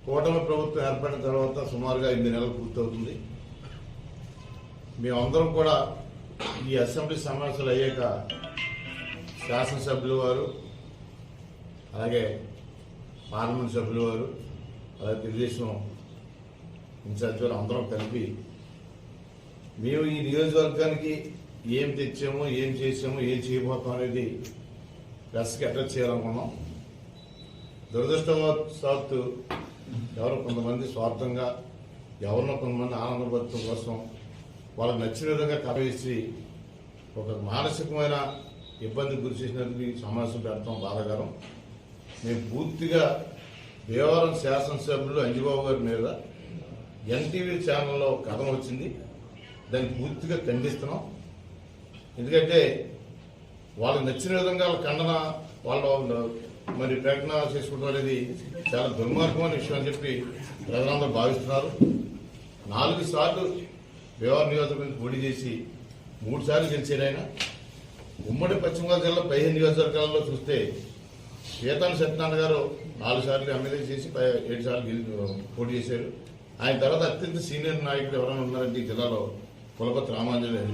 కూటమి ప్రభుత్వం ఏర్పడిన తర్వాత సుమారుగా 8 నెలలు పూర్తవుతుంది. మేమందరం కూడా ఈ అసెంబ్లీ సమావేశాలు అయ్యాక శాసనసభ్యులు వారు, అలాగే పార్లమెంట్ సభ్యులు వారు, అలాగే తెలుగుదేశం ఇన్ఛార్జ్ వారు అందరం కలిపి మేము ఈ నియోజకవర్గానికి ఏం తెచ్చామో, ఏం చేసామో, ఏం చేయబోతాం అనేది ప్రెస్కి అడ్రస్ చేయాలనుకున్నాం. దురదృష్టవశాత్తు ఎవరో కొంతమంది స్వార్థంగా, ఎవరినో కొంతమంది ఆనందపరచడం కోసం వాళ్ళకి నచ్చిన విధంగా కవేసి ఒక మానసికమైన ఇబ్బంది గురి చేసినందుకు ఈ సమావేశం పెడతాం బాధాకరం. మేము పూర్తిగా భీమవరం శాసనసభ్యులు అంజిబాబు గారి మీద ఎన్టీవీ ఛానల్లో కథనం వచ్చింది, దాన్ని పూర్తిగా ఖండిస్తున్నాం. ఎందుకంటే వాళ్ళకి నచ్చిన విధంగా ఖండన వాళ్ళు మరి ప్రకటన చేసుకోవడం అనేది చాలా దుర్మార్గమైన విషయం అని చెప్పి ప్రజలందరూ భావిస్తున్నారు. 4 సార్లు భీమవరం నియోజకవర్గం పోటీ చేసి 3 సార్లు గెలిచారు ఆయన. ఉమ్మడి పశ్చిమ గోదావరి జిల్లా 15 నియోజకవర్గాల్లో చూస్తే సీతారామ సత్యనారాయణ గారు 4 సార్లు ఎమ్మెల్యే చేసి 7 సార్లు పోటీ చేశారు. ఆయన తర్వాత అత్యంత సీనియర్ నాయకుడు ఎవరైనా ఉన్నారంటే ఈ జిల్లాలో కులపతి రామాంజనేయులు.